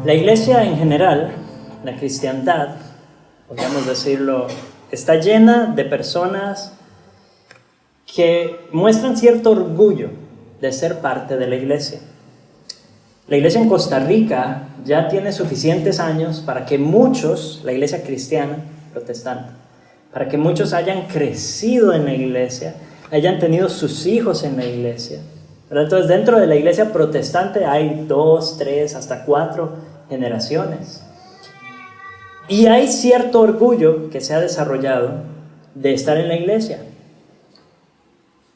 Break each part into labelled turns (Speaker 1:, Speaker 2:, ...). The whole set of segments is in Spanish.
Speaker 1: La iglesia en general, la cristiandad, podríamos decirlo, está llena de personas que muestran cierto orgullo de ser parte de la iglesia. La iglesia en Costa Rica ya tiene suficientes años para que muchos, la iglesia cristiana, protestante, para que muchos hayan crecido en la iglesia, hayan tenido sus hijos en la iglesia. Pero entonces dentro de la iglesia protestante hay 2, 3, hasta 4 generaciones. Y hay cierto orgullo que se ha desarrollado de estar en la iglesia.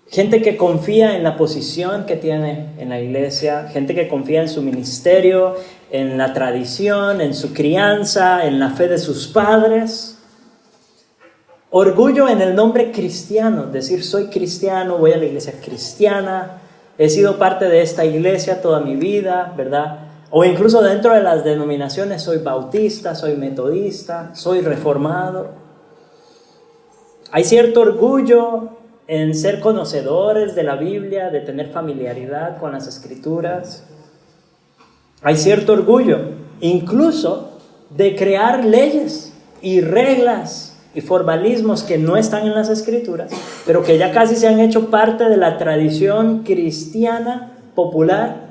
Speaker 1: Gente que confía en la posición que tiene en la iglesia, gente que confía en su ministerio, en la tradición, en su crianza, en la fe de sus padres. Orgullo en el nombre cristiano, decir soy cristiano, voy a la iglesia cristiana, he sido parte de esta iglesia toda mi vida, ¿verdad? O incluso dentro de las denominaciones soy bautista, soy metodista, soy reformado. Hay cierto orgullo en ser conocedores de la Biblia, de tener familiaridad con las Escrituras. Hay cierto orgullo, incluso de crear leyes y reglas y formalismos que no están en las Escrituras, pero que ya casi se han hecho parte de la tradición cristiana popular.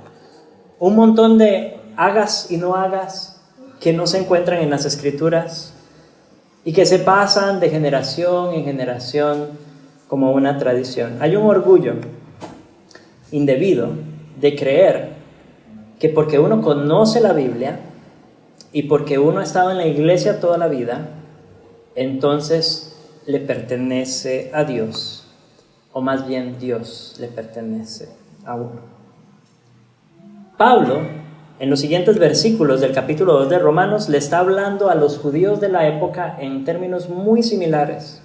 Speaker 1: Un montón de hagas y no hagas que no se encuentran en las Escrituras y que se pasan de generación en generación como una tradición. Hay un orgullo indebido de creer que porque uno conoce la Biblia y porque uno ha estado en la iglesia toda la vida, entonces le pertenece a Dios, o más bien Dios le pertenece a uno. Pablo, en los siguientes versículos del capítulo 2 de Romanos, le está hablando a los judíos de la época en términos muy similares.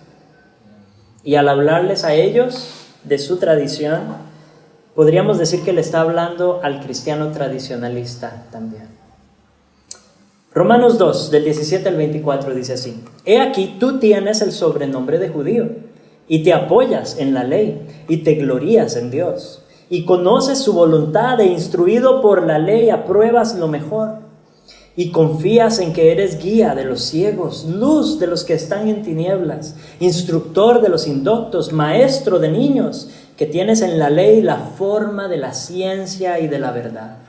Speaker 1: Y al hablarles a ellos de su tradición, podríamos decir que le está hablando al cristiano tradicionalista también. Romanos 2, del 17 al 24, dice así: He aquí, tú tienes el sobrenombre de judío, y te apoyas en la ley, y te glorías en Dios, y conoces su voluntad, e instruido por la ley apruebas lo mejor, y confías en que eres guía de los ciegos, luz de los que están en tinieblas, instructor de los indoctos, maestro de niños, que tienes en la ley la forma de la ciencia y de la verdad.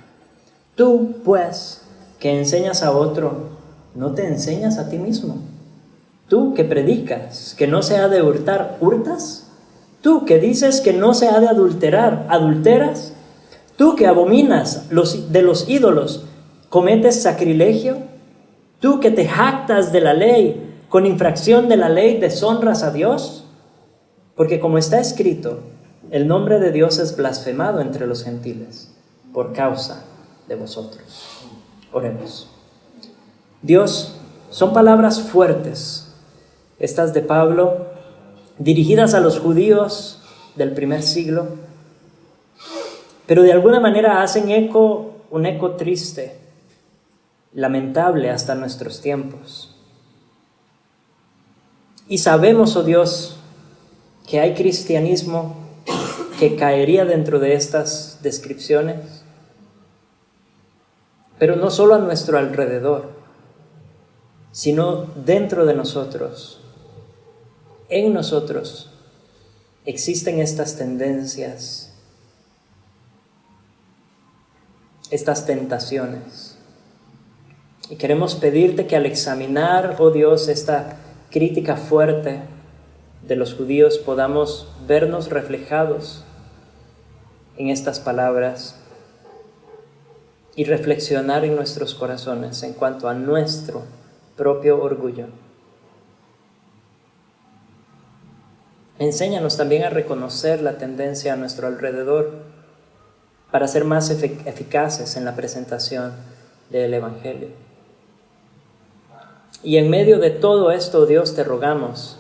Speaker 1: Tú, pues, que enseñas a otro, ¿no te enseñas a ti mismo? Tú que predicas que no se ha de hurtar, ¿hurtas? Tú que dices que no se ha de adulterar, ¿adulteras? Tú que abominas de los ídolos, ¿cometes sacrilegio? Tú que te jactas de la ley, con infracción de la ley deshonras a Dios. Porque como está escrito, el nombre de Dios es blasfemado entre los gentiles por causa de vosotros. Oremos. Dios, son palabras fuertes, estas de Pablo, dirigidas a los judíos del primer siglo, pero de alguna manera hacen un eco triste, lamentable hasta nuestros tiempos. Y sabemos, oh Dios, que hay cristianismo que caería dentro de estas descripciones, pero no solo a nuestro alrededor, sino dentro de nosotros. En nosotros existen estas tendencias, estas tentaciones. Y queremos pedirte que al examinar, oh Dios, esta crítica fuerte de los judíos, podamos vernos reflejados en estas palabras y reflexionar en nuestros corazones en cuanto a nuestro propio orgullo. Enséñanos también a reconocer la tendencia a nuestro alrededor para ser más eficaces en la presentación del Evangelio. Y en medio de todo esto, Dios, te rogamos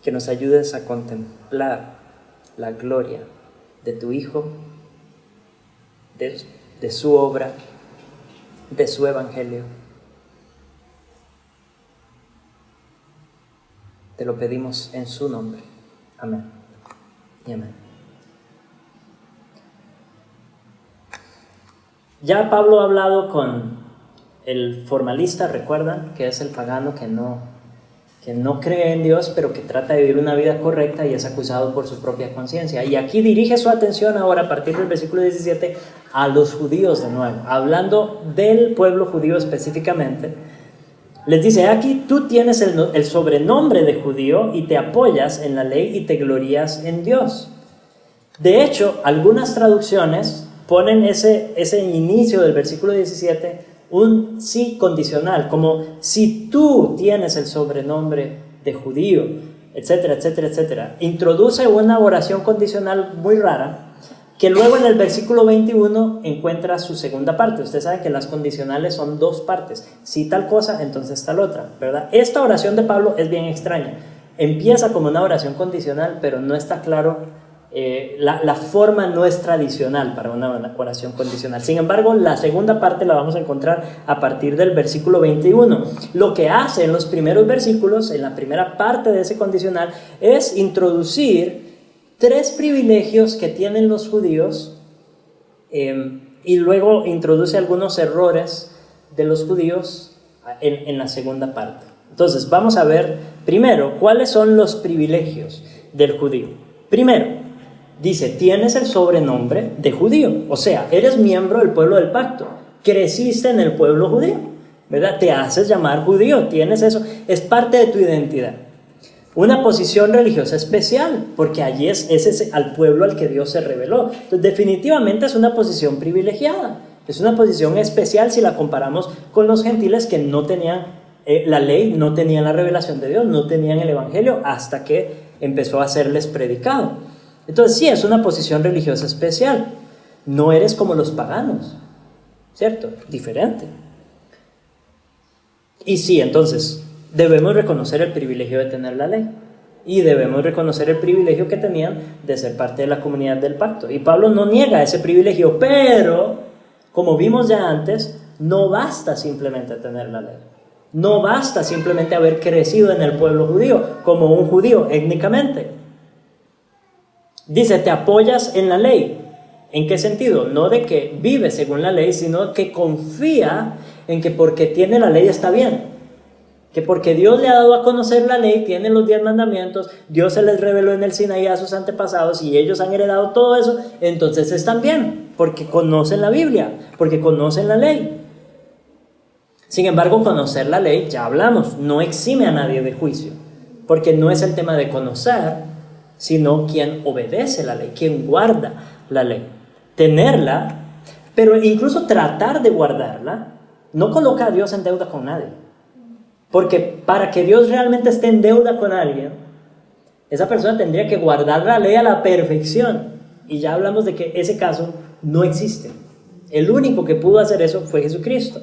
Speaker 1: que nos ayudes a contemplar la gloria de tu Hijo, de su obra, de su Evangelio. Te lo pedimos en su nombre. Amén y amén. Ya Pablo ha hablado con el formalista, recuerdan, que es el pagano que no cree en Dios, pero que trata de vivir una vida correcta y es acusado por su propia conciencia. Y aquí dirige su atención ahora, a partir del versículo 17, a los judíos de nuevo, hablando del pueblo judío específicamente. Les dice, aquí tú tienes el sobrenombre de judío y te apoyas en la ley y te glorías en Dios. De hecho, algunas traducciones ponen ese inicio del versículo 17 un sí condicional, como si tú tienes el sobrenombre de judío, etcétera, etcétera, etcétera. Introduce una oración condicional muy rara, que luego en el versículo 21 encuentra su segunda parte. Usted sabe que las condicionales son dos partes, si tal cosa, entonces tal otra, ¿verdad? Esta oración de Pablo es bien extraña. Empieza como una oración condicional, pero no está claro. La forma no es tradicional para una oración condicional. Sin embargo, la segunda parte la vamos a encontrar a partir del versículo 21. Lo que hace en los primeros versículos, en la primera parte de ese condicional, es introducir 3 privilegios que tienen los judíos y luego introduce algunos errores de los judíos en la segunda parte. Entonces, vamos a ver primero cuáles son los privilegios del judío. Primero, dice, tienes el sobrenombre de judío, o sea, eres miembro del pueblo del pacto, creciste en el pueblo judío, ¿verdad? Te haces llamar judío, tienes eso, es parte de tu identidad. Una posición religiosa especial, porque allí es al pueblo al que Dios se reveló. Entonces, definitivamente es una posición privilegiada, es una posición especial si la comparamos con los gentiles que no tenían la ley, no tenían la revelación de Dios, no tenían el evangelio hasta que empezó a serles predicado. Entonces sí, es una posición religiosa especial. No eres como los paganos, ¿cierto? Diferente. Y sí, entonces debemos reconocer el privilegio de tener la ley. Y debemos reconocer el privilegio que tenían de ser parte de la comunidad del pacto. Y Pablo no niega ese privilegio, pero, como vimos ya antes, no basta simplemente tener la ley. No basta simplemente haber crecido en el pueblo judío, como un judío étnicamente. Dice, te apoyas en la ley. ¿En qué sentido? No de que vive según la ley, sino que confía en que porque tiene la ley está bien. Que porque Dios le ha dado a conocer la ley, tiene los 10 mandamientos, Dios se les reveló en el Sinaí a sus antepasados y ellos han heredado todo eso, entonces están bien, porque conocen la Biblia, porque conocen la ley. Sin embargo, conocer la ley, ya hablamos, no exime a nadie de juicio, porque no es el tema de conocer, sino quien obedece la ley, quien guarda la ley. Tenerla, pero incluso tratar de guardarla, no coloca a Dios en deuda con nadie. Porque para que Dios realmente esté en deuda con alguien, esa persona tendría que guardar la ley a la perfección. Y ya hablamos de que ese caso no existe. El único que pudo hacer eso fue Jesucristo.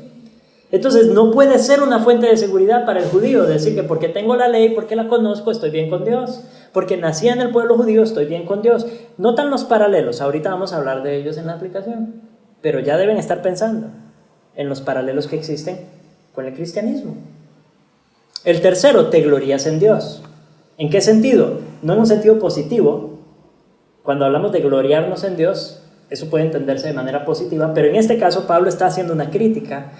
Speaker 1: Entonces no puede ser una fuente de seguridad para el judío decir que porque tengo la ley, porque la conozco, estoy bien con Dios. Porque nací en el pueblo judío, estoy bien con Dios. Notan los paralelos, ahorita vamos a hablar de ellos en la aplicación. Pero ya deben estar pensando en los paralelos que existen con el cristianismo. El tercero, te glorías en Dios. ¿En qué sentido? No en un sentido positivo. Cuando hablamos de gloriarnos en Dios, eso puede entenderse de manera positiva, pero en este caso Pablo está haciendo una crítica.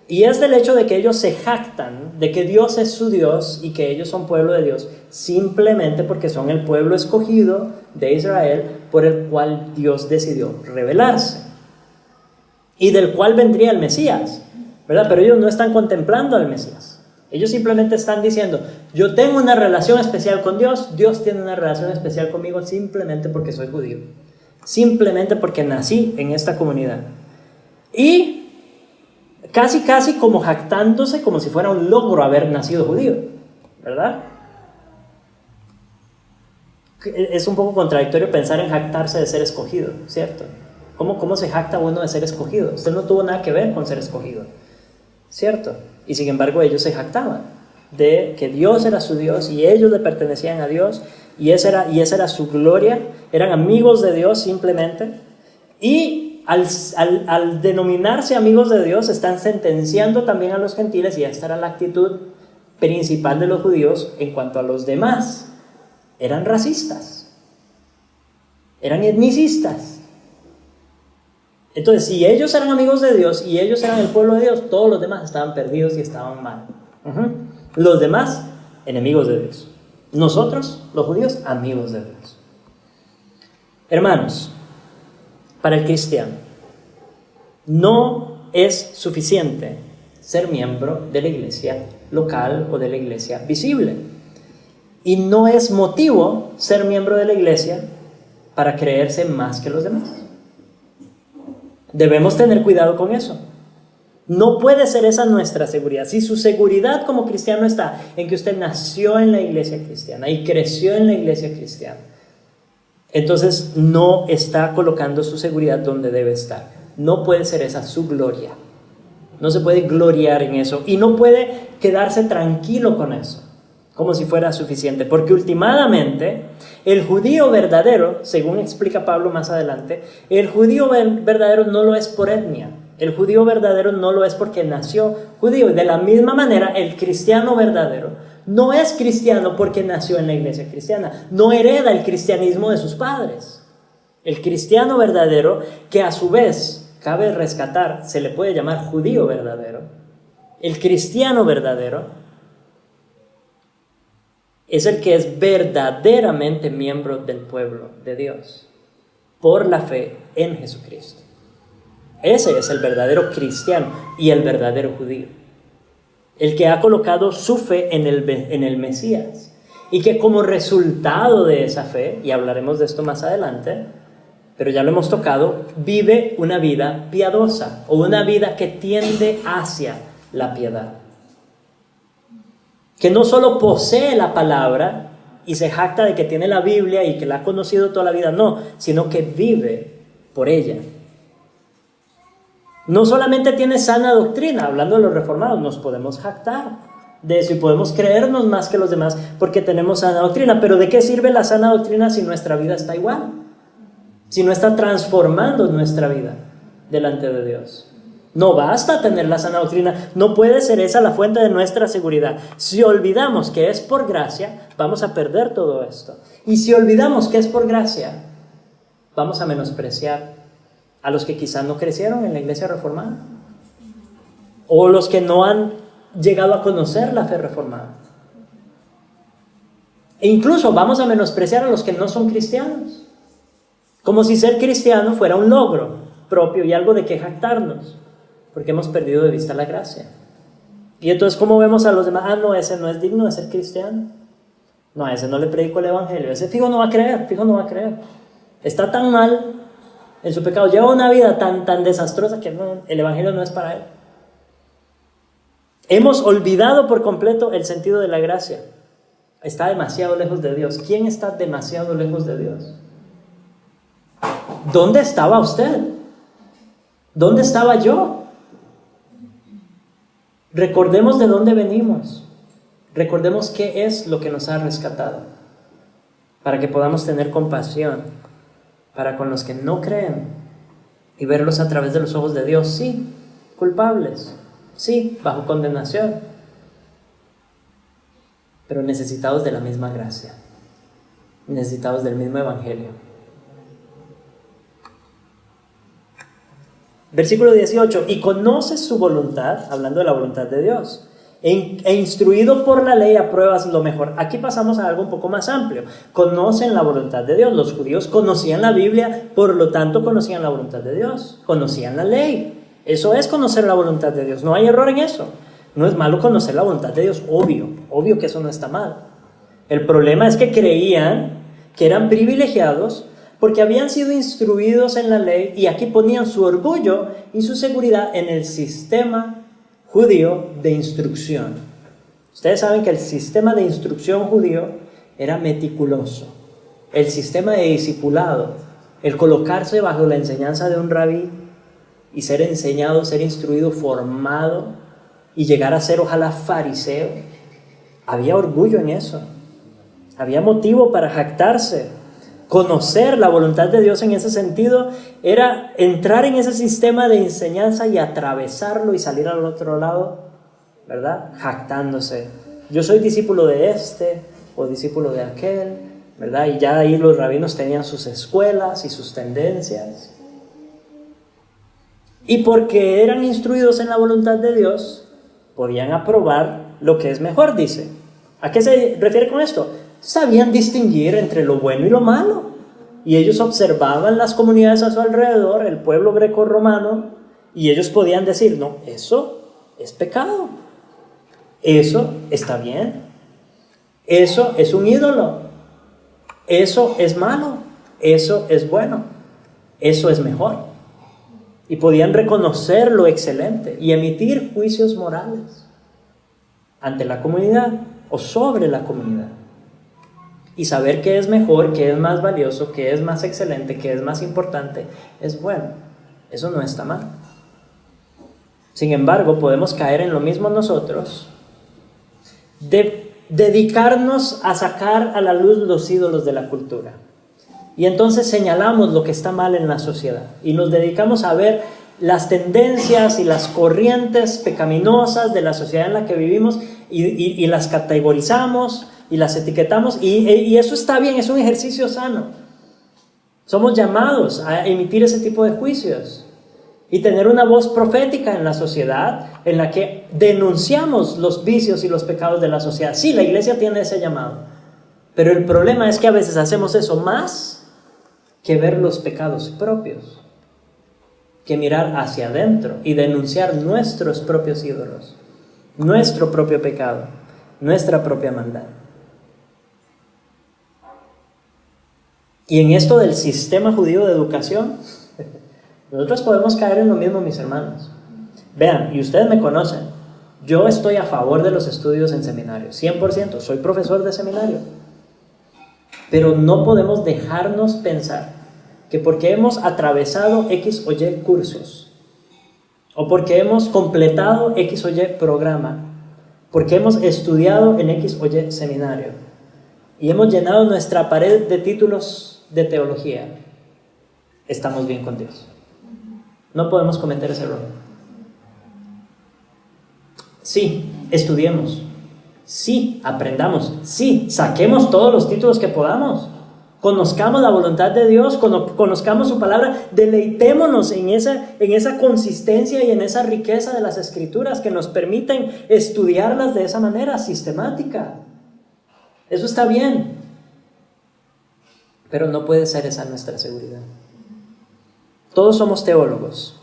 Speaker 1: Y es del hecho de que ellos se jactan de que Dios es su Dios y que ellos son pueblo de Dios simplemente porque son el pueblo escogido de Israel por el cual Dios decidió revelarse y del cual vendría el Mesías, ¿verdad? Pero ellos no están contemplando al Mesías. Ellos simplemente están diciendo, yo tengo una relación especial con Dios, Dios tiene una relación especial conmigo simplemente porque soy judío, simplemente porque nací en esta comunidad. Y casi como jactándose como si fuera un logro haber nacido judío, ¿verdad? Es un poco contradictorio pensar en jactarse de ser escogido, ¿cierto? ¿Cómo se jacta uno de ser escogido? Usted no tuvo nada que ver con ser escogido, ¿cierto? Y sin embargo ellos se jactaban de que Dios era su Dios y ellos le pertenecían a Dios y esa era su gloria, eran amigos de Dios simplemente. Y al denominarse amigos de Dios, están sentenciando también a los gentiles, y esta era la actitud principal de los judíos en cuanto a los demás. Eran racistas, eran etnicistas. Entonces, si ellos eran amigos de Dios y ellos eran el pueblo de Dios, todos los demás estaban perdidos y estaban mal. Los demás, enemigos de Dios. Nosotros, los judíos, amigos de Dios. Hermanos, para el cristiano, no es suficiente ser miembro de la iglesia local o de la iglesia visible. Y no es motivo ser miembro de la iglesia para creerse más que los demás. Debemos tener cuidado con eso. No puede ser esa nuestra seguridad. Si su seguridad como cristiano está en que usted nació en la iglesia cristiana y creció en la iglesia cristiana, entonces no está colocando su seguridad donde debe estar. No puede ser esa su gloria. No se puede gloriar en eso y no puede quedarse tranquilo con eso, como si fuera suficiente, porque últimamente el judío verdadero, según explica Pablo más adelante, el judío verdadero no lo es por etnia, el judío verdadero no lo es porque nació judío, y de la misma manera el cristiano verdadero no es cristiano porque nació en la iglesia cristiana, no hereda el cristianismo de sus padres. El cristiano verdadero, que a su vez cabe rescatar, se le puede llamar judío verdadero, el cristiano verdadero es el que es verdaderamente miembro del pueblo de Dios por la fe en Jesucristo. Ese es el verdadero cristiano y el verdadero judío. El que ha colocado su fe en el Mesías y que como resultado de esa fe, y hablaremos de esto más adelante, pero ya lo hemos tocado, vive una vida piadosa o una vida que tiende hacia la piedad. Que no solo posee la palabra y se jacta de que tiene la Biblia y que la ha conocido toda la vida, no, sino que vive por ella. No solamente tiene sana doctrina, hablando de los reformados, nos podemos jactar de eso y podemos creernos más que los demás porque tenemos sana doctrina, pero ¿de qué sirve la sana doctrina si nuestra vida está igual? Si no está transformando nuestra vida delante de Dios. No basta tener la sana doctrina, no puede ser esa la fuente de nuestra seguridad. Si olvidamos que es por gracia, vamos a perder todo esto. Y si olvidamos que es por gracia, vamos a menospreciar a los que quizás no crecieron en la iglesia reformada, o los que no han llegado a conocer la fe reformada. E incluso vamos a menospreciar a los que no son cristianos, como si ser cristiano fuera un logro propio y algo de que jactarnos, porque hemos perdido de vista la gracia. Y entonces, ¿cómo vemos a los demás? Ah, no, ese no es digno de ser cristiano. No, a ese no le predico el evangelio. Ese fijo no va a creer, Está tan mal en su pecado, lleva una vida tan desastrosa que no, el evangelio no es para él. Hemos olvidado por completo el sentido de la gracia. Está demasiado lejos de Dios. ¿Quién está demasiado lejos de Dios? ¿Dónde estaba usted? ¿Dónde estaba yo? Recordemos de dónde venimos. Recordemos qué es lo que nos ha rescatado, para que podamos tener compasión para con los que no creen y verlos a través de los ojos de Dios. Sí, culpables, sí, bajo condenación, pero necesitados de la misma gracia, necesitados del mismo evangelio. Versículo 18, y conoces su voluntad, hablando de la voluntad de Dios, e instruido por la ley apruebas lo mejor. Aquí pasamos a algo un poco más amplio. Conocen la voluntad de Dios. Los judíos conocían la Biblia, por lo tanto conocían la voluntad de Dios, conocían la ley. Eso es conocer la voluntad de Dios, no hay error en eso. No es malo conocer la voluntad de Dios, obvio que eso no está mal. El problema es que creían que eran privilegiados porque habían sido instruidos en la ley, y aquí ponían su orgullo y su seguridad en el sistema judío de instrucción. Ustedes saben que el sistema de instrucción judío era meticuloso. El sistema de discipulado, el colocarse bajo la enseñanza de un rabí y ser enseñado, ser instruido, formado y llegar a ser ojalá fariseo, había orgullo en eso. Había motivo para jactarse. Conocer la voluntad de Dios en ese sentido era entrar en ese sistema de enseñanza y atravesarlo y salir al otro lado, ¿verdad? Jactándose. Yo soy discípulo de este o discípulo de aquel, ¿verdad? Y ya ahí los rabinos tenían sus escuelas y sus tendencias. Y porque eran instruidos en la voluntad de Dios, podían aprobar lo que es mejor, dice. ¿A qué se refiere con esto? Sabían distinguir entre lo bueno y lo malo. Y ellos observaban las comunidades a su alrededor, el pueblo greco-romano, y ellos podían decir, no, eso es pecado. Eso está bien. Eso es un ídolo. Eso es malo. Eso es bueno. Eso es mejor. Y podían reconocer lo excelente y emitir juicios morales ante la comunidad o sobre la comunidad. Y saber qué es mejor, qué es más valioso, qué es más excelente, qué es más importante, es bueno. Eso no está mal. Sin embargo, podemos caer en lo mismo nosotros, de dedicarnos a sacar a la luz los ídolos de la cultura. Y entonces señalamos lo que está mal en la sociedad y nos dedicamos a ver las tendencias y las corrientes pecaminosas de la sociedad en la que vivimos y las categorizamos y las etiquetamos y eso está bien, es un ejercicio sano. Somos llamados a emitir ese tipo de juicios y tener una voz profética en la sociedad en la que denunciamos los vicios y los pecados de la sociedad. Sí, la iglesia tiene ese llamado, pero el problema es que a veces hacemos eso más que ver los pecados propios, que mirar hacia adentro y denunciar nuestros propios ídolos, nuestro propio pecado, nuestra propia maldad. Y en esto del sistema judío de educación, nosotros podemos caer en lo mismo, mis hermanos. Vean, y ustedes me conocen, yo estoy a favor de los estudios en seminario, 100%, soy profesor de seminario. Pero no podemos dejarnos pensar que porque hemos atravesado X o Y cursos, o porque hemos completado X o Y programa, porque hemos estudiado en X o Y seminario, y hemos llenado nuestra pared de títulos de teología, estamos bien con Dios. No podemos cometer ese error. Sí, estudiemos. Sí, aprendamos. Sí, saquemos todos los títulos que podamos. Conozcamos la voluntad de Dios, conozcamos su palabra, deleitémonos en esa consistencia y en esa riqueza de las escrituras que nos permiten estudiarlas de esa manera sistemática. Eso está bien, pero no puede ser esa nuestra seguridad. Todos somos teólogos,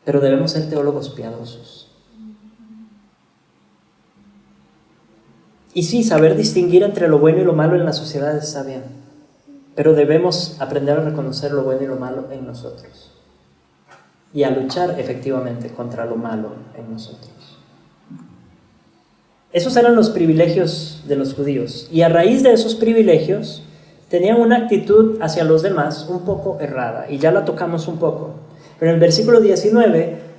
Speaker 1: pero debemos ser teólogos piadosos. Y sí, saber distinguir entre lo bueno y lo malo en la sociedad está bien, pero debemos aprender a reconocer lo bueno y lo malo en nosotros y a luchar efectivamente contra lo malo en nosotros. Esos eran los privilegios de los judíos, y a raíz de esos privilegios tenían una actitud hacia los demás un poco errada, y ya la tocamos un poco, pero en el versículo 19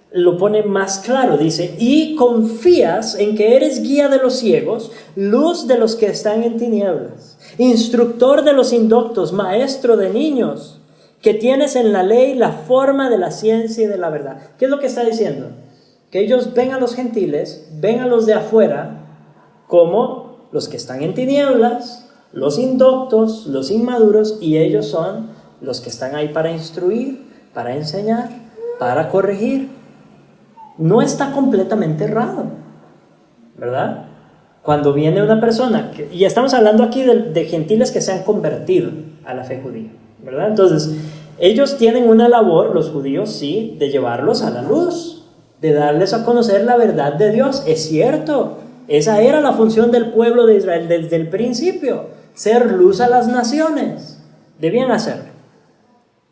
Speaker 1: lo pone más claro, dice: y confías en que eres guía de los ciegos, luz de los que están en tinieblas, instructor de los indoctos, maestro de niños, que tienes en la ley la forma de la ciencia y de la verdad. ¿Qué es lo que está diciendo? Que ellos ven a los gentiles, ven a los de afuera como los que están en tinieblas, los indoctos, los inmaduros, y ellos son los que están ahí para instruir, para enseñar, para corregir. No está completamente errado, ¿verdad? Cuando viene una persona, y estamos hablando aquí de gentiles que se han convertido a la fe judía, ¿verdad? Entonces, ellos tienen una labor, los judíos, sí, de llevarlos a la luz, de darles a conocer la verdad de Dios. Es cierto, esa era la función del pueblo de Israel desde el principio, ser luz a las naciones. Debían hacerlo,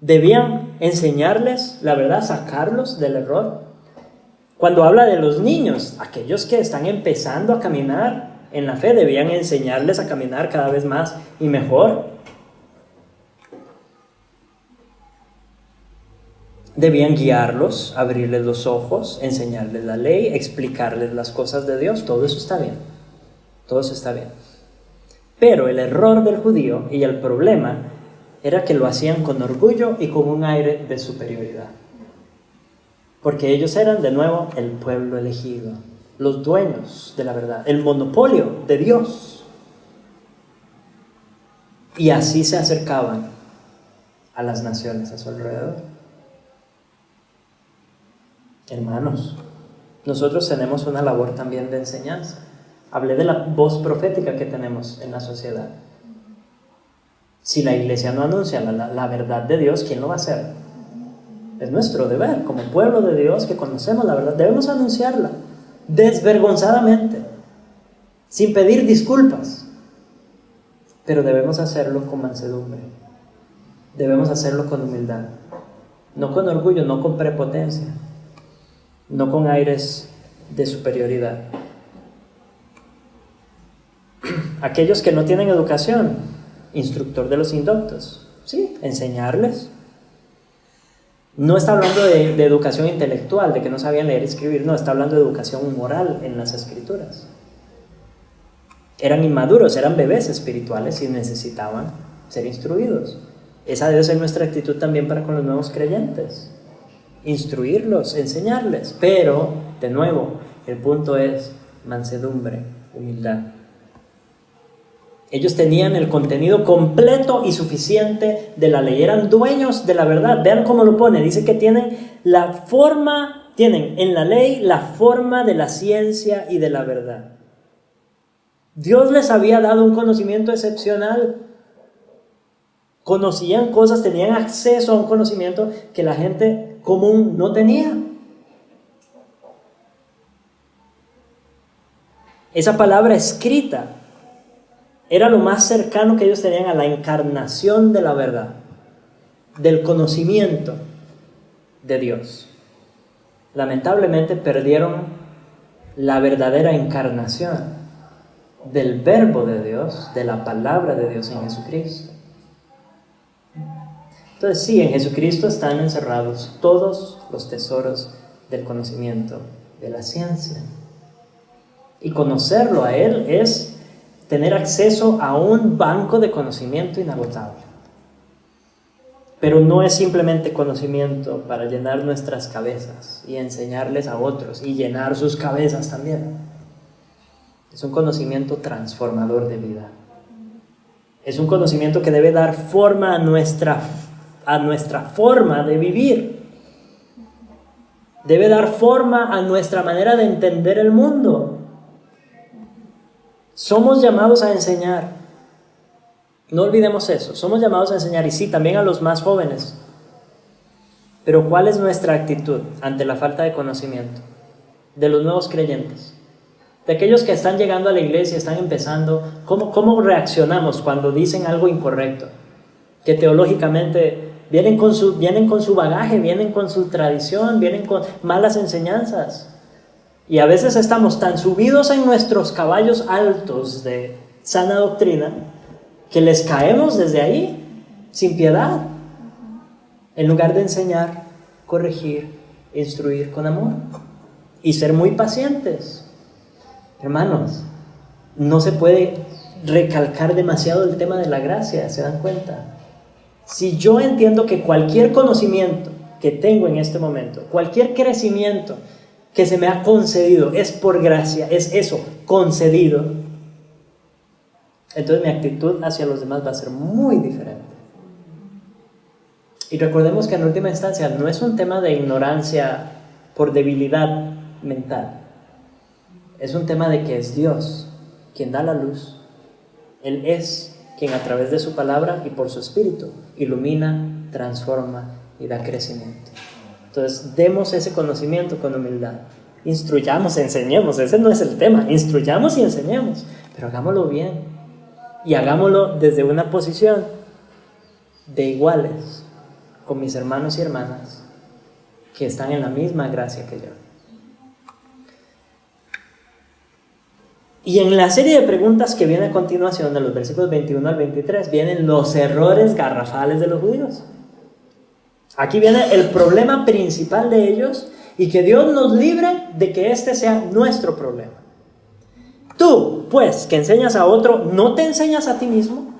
Speaker 1: debían enseñarles la verdad, sacarlos del error. Cuando habla de los niños, aquellos que están empezando a caminar en la fe, debían enseñarles a caminar cada vez más y mejor. Debían guiarlos, abrirles los ojos, enseñarles la ley, explicarles las cosas de Dios. Todo eso está bien. Todo eso está bien. Pero el error del judío y el problema era que lo hacían con orgullo y con un aire de superioridad. Porque ellos eran, de nuevo, el pueblo elegido, los dueños de la verdad, el monopolio de Dios. Y así se acercaban a las naciones a su alrededor. Hermanos, nosotros tenemos una labor también de enseñanza. Hablé de la voz profética que tenemos en la sociedad. Si la iglesia no anuncia la verdad de Dios, ¿quién lo va a hacer? Es nuestro deber, como pueblo de Dios que conocemos la verdad, debemos anunciarla desvergonzadamente, sin pedir disculpas, pero debemos hacerlo con mansedumbre, debemos hacerlo con humildad, no con orgullo, no con prepotencia, no con aires de superioridad. Aquellos que no tienen educación, instructor de los indoctos, sí, enseñarles. No está hablando de educación intelectual, de que no sabían leer y escribir, no, está hablando de educación moral en las Escrituras. Eran inmaduros, eran bebés espirituales y necesitaban ser instruidos. Esa debe ser nuestra actitud también para con los nuevos creyentes. Instruirlos, enseñarles, pero, de nuevo, el punto es mansedumbre, humildad. Ellos tenían el contenido completo y suficiente de la ley, eran dueños de la verdad. Vean cómo lo pone, dice que tienen en la ley la forma de la ciencia y de la verdad. Dios les había dado un conocimiento excepcional. Conocían cosas, tenían acceso a un conocimiento que la gente común no tenía. Esa palabra escrita era lo más cercano que ellos tenían a la encarnación de la verdad, del conocimiento de Dios. Lamentablemente perdieron la verdadera encarnación del verbo de Dios, de la palabra de Dios en Jesucristo. Entonces sí, en Jesucristo están encerrados todos los tesoros del conocimiento, de la ciencia. Y conocerlo a Él es tener acceso a un banco de conocimiento inagotable. Pero no es simplemente conocimiento para llenar nuestras cabezas y enseñarles a otros y llenar sus cabezas también. Es un conocimiento transformador de vida. Es un conocimiento que debe dar forma a nuestra forma de vivir. Debe dar forma a nuestra manera de entender el mundo. Somos llamados a enseñar. No olvidemos eso. Somos llamados a enseñar, y sí, también a los más jóvenes. Pero ¿cuál es nuestra actitud ante la falta de conocimiento de los nuevos creyentes? De aquellos que están llegando a la iglesia, están empezando. ¿Cómo reaccionamos cuando dicen algo incorrecto? Que teológicamente vienen con su bagaje, vienen con su tradición, vienen con malas enseñanzas. Y a veces estamos tan subidos en nuestros caballos altos de sana doctrina que les caemos desde ahí sin piedad, en lugar de enseñar, corregir, instruir con amor y ser muy pacientes. Hermanos, no se puede recalcar demasiado el tema de la gracia, ¿se dan cuenta? Si yo entiendo que cualquier conocimiento que tengo en este momento, cualquier crecimiento que se me ha concedido es por gracia, es eso, concedido, entonces mi actitud hacia los demás va a ser muy diferente. Y recordemos que en última instancia no es un tema de ignorancia por debilidad mental. Es un tema de que es Dios quien da la luz. Él es quien a través de su palabra y por su espíritu ilumina, transforma y da crecimiento. Entonces demos ese conocimiento con humildad. Instruyamos, enseñemos, ese no es el tema. Instruyamos y enseñemos, pero hagámoslo bien. Y hagámoslo desde una posición de iguales con mis hermanos y hermanas que están en la misma gracia que yo. Y en la serie de preguntas que viene a continuación, de los versículos 21 al 23, vienen los errores garrafales de los judíos. Aquí viene el problema principal de ellos, y que Dios nos libre de que este sea nuestro problema. Tú, pues, que enseñas a otro, ¿no te enseñas a ti mismo?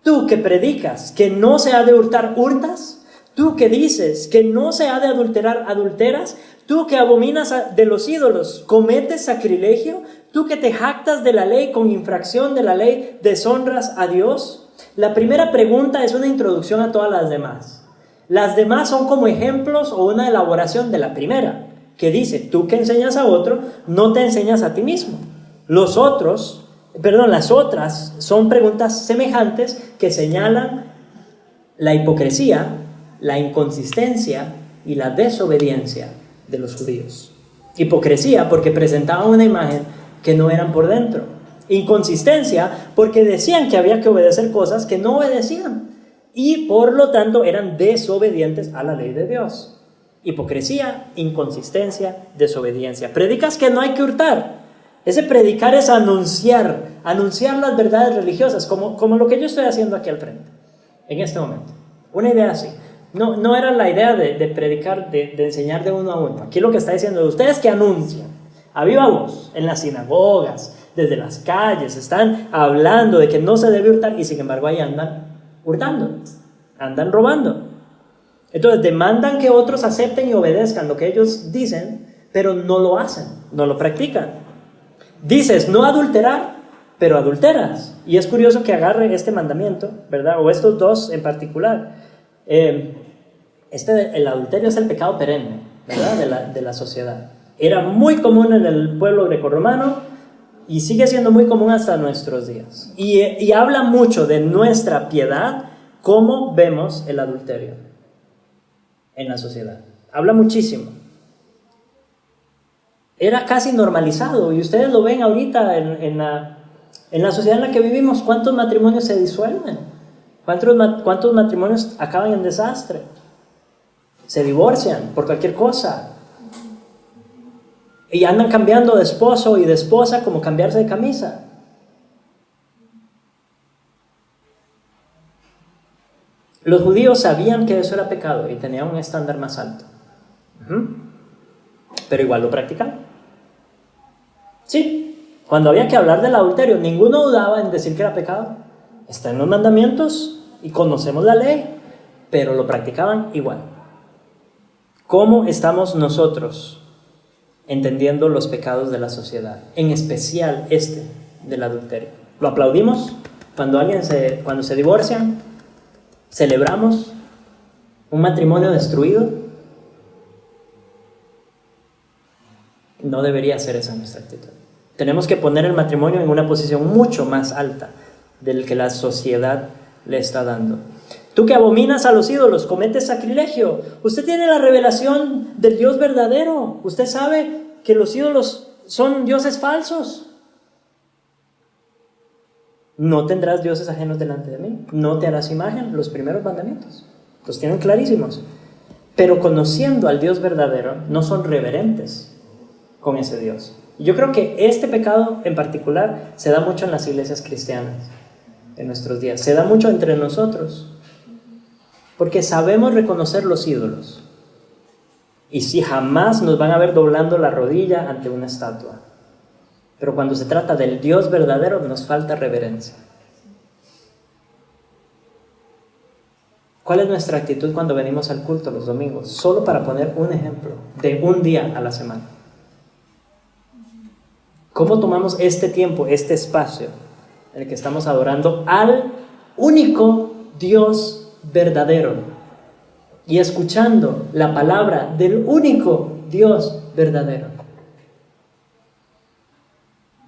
Speaker 1: Tú que predicas que no se ha de hurtar, ¿hurtas? Tú que dices que no se ha de adulterar, ¿adulteras? Tú que abominas de los ídolos, ¿cometes sacrilegio? Tú que te jactas de la ley, con infracción de la ley, ¿deshonras a Dios? La primera pregunta es una introducción a todas las demás. Las demás son como ejemplos o una elaboración de la primera, que dice, tú que enseñas a otro, no te enseñas a ti mismo. Las otras son preguntas semejantes que señalan la hipocresía, la inconsistencia y la desobediencia de los judíos. Hipocresía porque presentaban una imagen que no eran por dentro. Inconsistencia porque decían que había que obedecer cosas que no obedecían y por lo tanto eran desobedientes a la ley de Dios. Hipocresía, inconsistencia, desobediencia. Predicas que no hay que hurtar. Ese predicar es anunciar las verdades religiosas, como lo que yo estoy haciendo aquí al frente, en este momento. Una idea así. No era la idea de predicar, de enseñar de uno a uno. Aquí lo que está diciendo, ustedes que anuncian a viva voz en las sinagogas, desde las calles, están hablando de que no se debe hurtar y sin embargo ahí andan hurtando, andan robando. Entonces demandan que otros acepten y obedezcan lo que ellos dicen, pero no lo hacen, no lo practican. Dices no adulterar, pero adulteras. Y es curioso que agarre este mandamiento, ¿verdad? O estos dos en particular. El adulterio es el pecado perenne, ¿verdad? De la sociedad. Era muy común en el pueblo grecorromano y sigue siendo muy común hasta nuestros días. Y habla mucho de nuestra piedad, cómo vemos el adulterio en la sociedad. Habla muchísimo. Era casi normalizado y ustedes lo ven ahorita en la sociedad en la que vivimos. ¿Cuántos matrimonios se disuelven? ¿Cuántos matrimonios acaban en desastre? Se divorcian por cualquier cosa. Y andan cambiando de esposo y de esposa como cambiarse de camisa. Los judíos sabían que eso era pecado y tenían un estándar más alto. Pero igual lo practicaban. Sí, cuando había que hablar del adulterio, ninguno dudaba en decir que era pecado. Está en los mandamientos y conocemos la ley, pero lo practicaban igual. ¿Cómo estamos nosotros entendiendo los pecados de la sociedad? En especial este del adulterio. ¿Lo aplaudimos cuando se divorcian? ¿Celebramos un matrimonio destruido? No debería ser esa nuestra actitud. Tenemos que poner el matrimonio en una posición mucho más alta del que la sociedad le está dando. Tú que abominas a los ídolos, cometes sacrilegio. Usted tiene la revelación del Dios verdadero. Usted sabe que los ídolos son dioses falsos. No tendrás dioses ajenos delante de mí. No te harás imagen. Los primeros mandamientos los tienen clarísimos. Pero conociendo al Dios verdadero, no son reverentes con ese Dios. Y yo creo que este pecado en particular se da mucho en las iglesias cristianas en nuestros días. Se da mucho entre nosotros. Porque sabemos reconocer los ídolos. Y si jamás nos van a ver doblando la rodilla ante una estatua. Pero cuando se trata del Dios verdadero, nos falta reverencia. ¿Cuál es nuestra actitud cuando venimos al culto los domingos? Solo para poner un ejemplo de un día a la semana. ¿Cómo tomamos este tiempo, este espacio en el que estamos adorando al único Dios verdadero y escuchando la palabra del único Dios verdadero?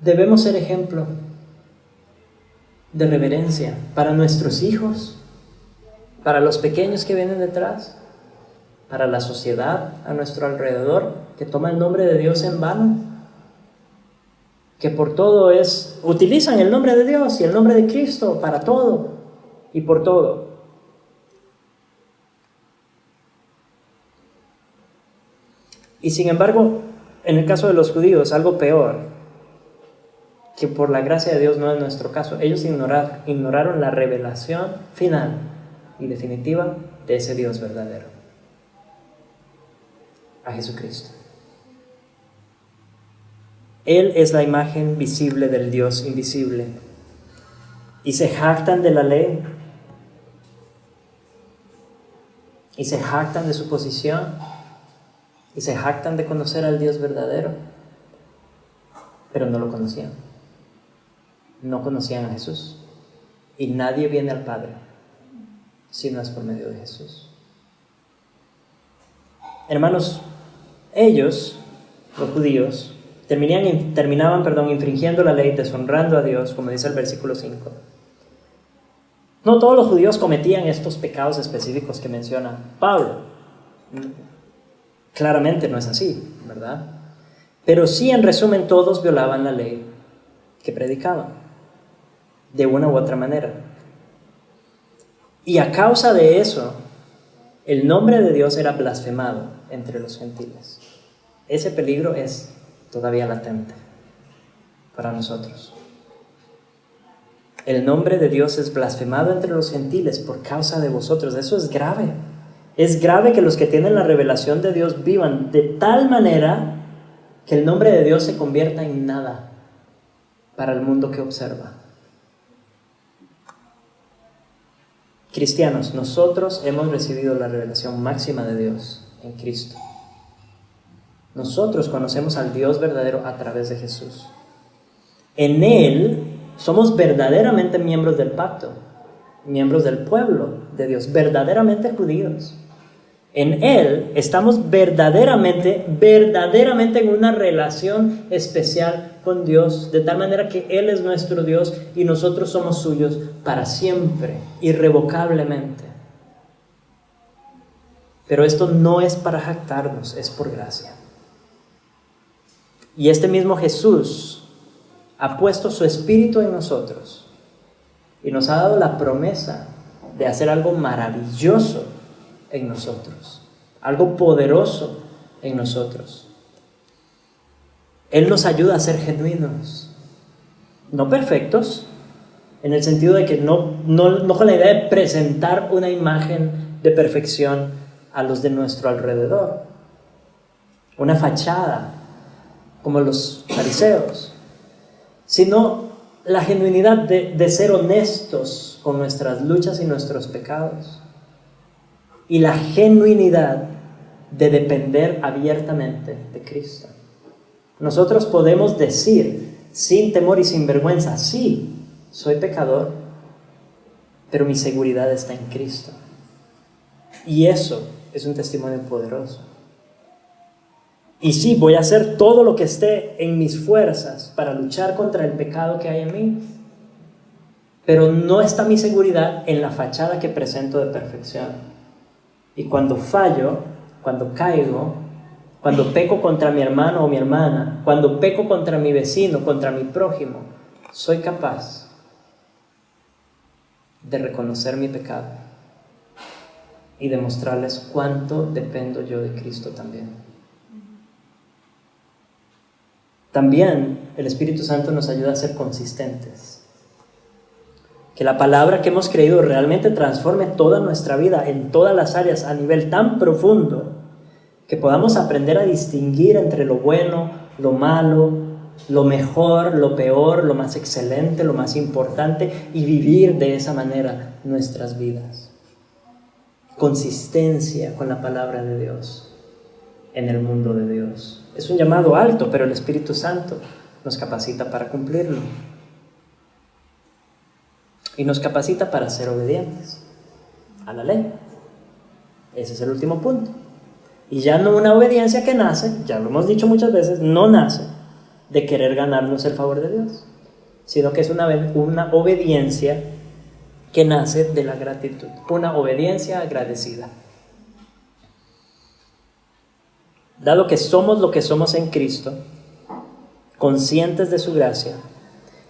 Speaker 1: Debemos ser ejemplo de reverencia para nuestros hijos, para los pequeños que vienen detrás, para la sociedad a nuestro alrededor que toma el nombre de Dios en vano, que por todo utilizan el nombre de Dios y el nombre de Cristo para todo y por todo. Y sin embargo, en el caso de los judíos, algo peor, que por la gracia de Dios no es nuestro caso. Ellos ignoraron la revelación final y definitiva de ese Dios verdadero, a Jesucristo. Él es la imagen visible del Dios invisible. Y se jactan de la ley. Y se jactan de su posición. Y se jactan de conocer al Dios verdadero. Pero no lo conocían. No conocían a Jesús. Y nadie viene al Padre si no es por medio de Jesús. Hermanos, ellos, los judíos, terminaban infringiendo la ley, deshonrando a Dios, como dice el versículo 5. No todos los judíos cometían estos pecados específicos que menciona Pablo. Claramente no es así, ¿verdad? Pero sí, en resumen, todos violaban la ley que predicaban, de una u otra manera. Y a causa de eso, el nombre de Dios era blasfemado entre los gentiles. Ese peligro es todavía latente para nosotros. El nombre de Dios es blasfemado entre los gentiles por causa de vosotros. Eso es grave. Es grave que los que tienen la revelación de Dios vivan de tal manera que el nombre de Dios se convierta en nada para el mundo que observa. Cristianos, nosotros hemos recibido la revelación máxima de Dios en Cristo. Nosotros conocemos al Dios verdadero a través de Jesús. En Él somos verdaderamente miembros del pacto, miembros del pueblo de Dios, verdaderamente judíos. En Él estamos verdaderamente en una relación especial con Dios, de tal manera que Él es nuestro Dios y nosotros somos suyos para siempre, irrevocablemente. Pero esto no es para jactarnos, es por gracia. Y este mismo Jesús ha puesto su Espíritu en nosotros y nos ha dado la promesa de hacer algo maravilloso en nosotros, algo poderoso en nosotros. Él nos ayuda a ser genuinos, no perfectos, en el sentido de que no con la idea de presentar una imagen de perfección a los de nuestro alrededor, una fachada como los fariseos, sino la genuinidad de ser honestos con nuestras luchas y nuestros pecados, y la genuinidad de depender abiertamente de Cristo. Nosotros podemos decir sin temor y sin vergüenza: sí, soy pecador, pero mi seguridad está en Cristo. Y eso es un testimonio poderoso. Y sí, voy a hacer todo lo que esté en mis fuerzas para luchar contra el pecado que hay en mí, pero no está mi seguridad en la fachada que presento de perfección. Y cuando fallo, cuando caigo, cuando peco contra mi hermano o mi hermana, cuando peco contra mi vecino, contra mi prójimo, soy capaz de reconocer mi pecado y demostrarles cuánto dependo yo de Cristo también. También el Espíritu Santo nos ayuda a ser consistentes. Que la palabra que hemos creído realmente transforme toda nuestra vida en todas las áreas a nivel tan profundo que podamos aprender a distinguir entre lo bueno, lo malo, lo mejor, lo peor, lo más excelente, lo más importante, y vivir de esa manera nuestras vidas. Consistencia con la palabra de Dios en el mundo de Dios. Es un llamado alto, pero el Espíritu Santo nos capacita para cumplirlo. Y nos capacita para ser obedientes a la ley. Ese es el último punto. Y ya no una obediencia que nace, ya lo hemos dicho muchas veces, no nace de querer ganarnos el favor de Dios, sino que es una obediencia que nace de la gratitud, una obediencia agradecida. Dado que somos lo que somos en Cristo, conscientes de su gracia,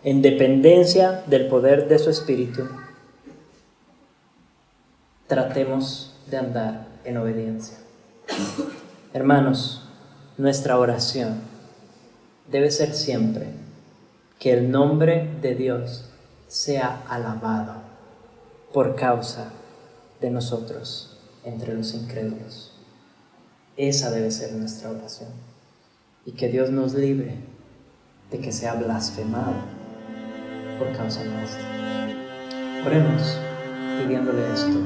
Speaker 1: en dependencia del poder de su Espíritu, tratemos de andar en obediencia. Hermanos, nuestra oración debe ser siempre que el nombre de Dios sea alabado por causa de nosotros entre los incrédulos. Esa debe ser nuestra oración. Y que Dios nos libre de que sea blasfemado por causa nuestra. Oremos pidiéndole esto